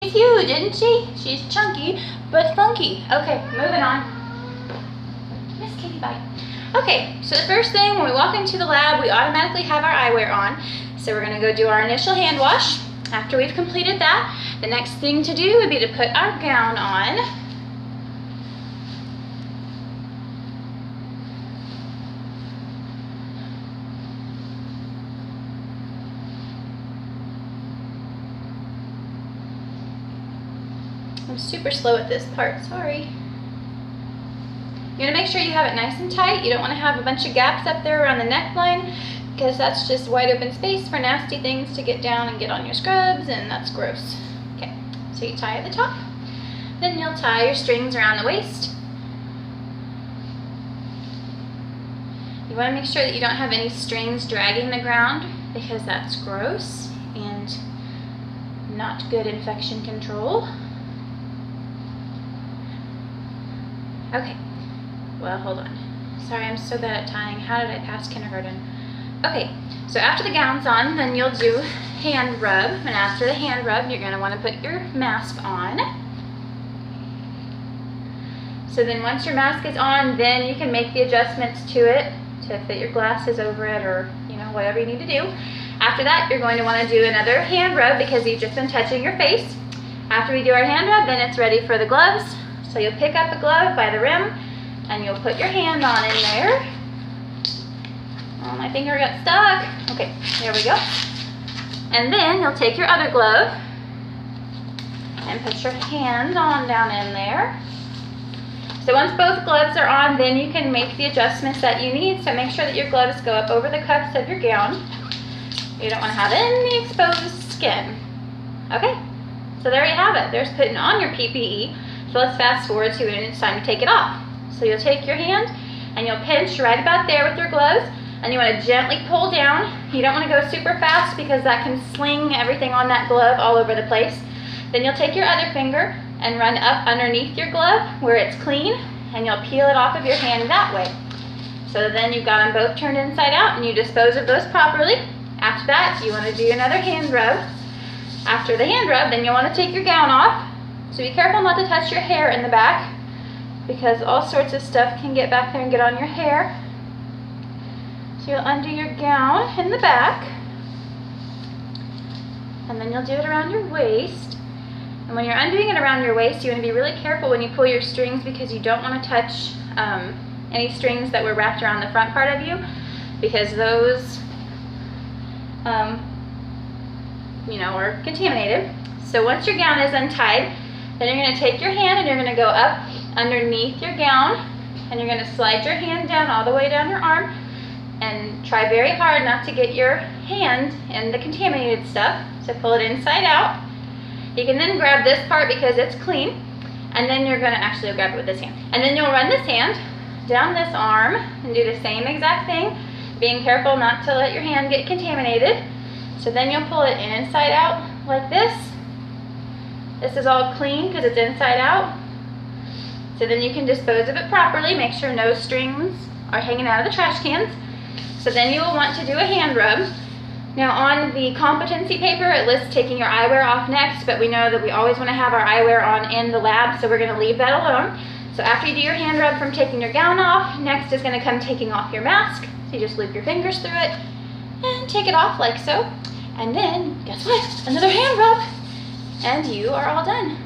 She's huge, isn't she? She's chunky, but funky. Okay, moving on. Miss Kitty, bye. Okay, so the first thing when we walk into the lab, we automatically have our eyewear on. So we're gonna go do our initial hand wash. After we've completed that, the next thing to do would be to put our gown on. I'm super slow at this part, sorry. You want to make sure you have it nice and tight. You don't want to have a bunch of gaps up there around the neckline because that's just wide open space for nasty things to get down and get on your scrubs, and that's gross. Okay, so you tie at the top. Then you'll tie your strings around the waist. You want to make sure that you don't have any strings dragging the ground because that's gross and not good infection control. Okay, well, hold on. Sorry, I'm so bad at tying. How did I pass kindergarten? Okay, so after the gown's on, then you'll do hand rub. And after the hand rub, you're gonna wanna put your mask on. So then once your mask is on, then you can make the adjustments to it to fit your glasses over it or, you know, whatever you need to do. After that, you're going to wanna do another hand rub because you've just been touching your face. After we do our hand rub, then it's ready for the gloves. So you'll pick up a glove by the rim and you'll put your hand on in there. Oh, my finger got stuck. Okay, there we go. And then you'll take your other glove and put your hand on down in there. So once both gloves are on, then you can make the adjustments that you need. So make sure that your gloves go up over the cuffs of your gown. You don't want to have any exposed skin. Okay, so there you have it. There's putting on your PPE. So let's fast forward to when it's time to take it off. So you'll take your hand and you'll pinch right about there with your gloves and you want to gently pull down. You don't want to go super fast because that can sling everything on that glove all over the place. Then you'll take your other finger and run up underneath your glove where it's clean and you'll peel it off of your hand that way. So then you've got them both turned inside out and you dispose of those properly. After that, you want to do another hand rub. After the hand rub, then you'll want to take your gown off. So be careful not to touch your hair in the back because all sorts of stuff can get back there and get on your hair. So you'll undo your gown in the back and then you'll do it around your waist. And when you're undoing it around your waist, you want to be really careful when you pull your strings because you don't want to touch any strings that were wrapped around the front part of you because those you know, are contaminated. So once your gown is untied, then you're going to take your hand and you're going to go up underneath your gown and you're going to slide your hand down all the way down your arm and try very hard not to get your hand in the contaminated stuff. So pull it inside out. You can then grab this part because it's clean and then you're going to actually grab it with this hand. And then you'll run this hand down this arm and do the same exact thing, being careful not to let your hand get contaminated. So then you'll pull it inside out like this. This is all clean because it's inside out. So then you can dispose of it properly. Make sure no strings are hanging out of the trash cans. So then you will want to do a hand rub. Now on the competency paper, it lists taking your eyewear off next, but we know that we always want to have our eyewear on in the lab, so we're going to leave that alone. So after you do your hand rub from taking your gown off, next is going to come taking off your mask. So you just loop your fingers through it and take it off like so. And then, guess what? Another hand rub. And you are all done.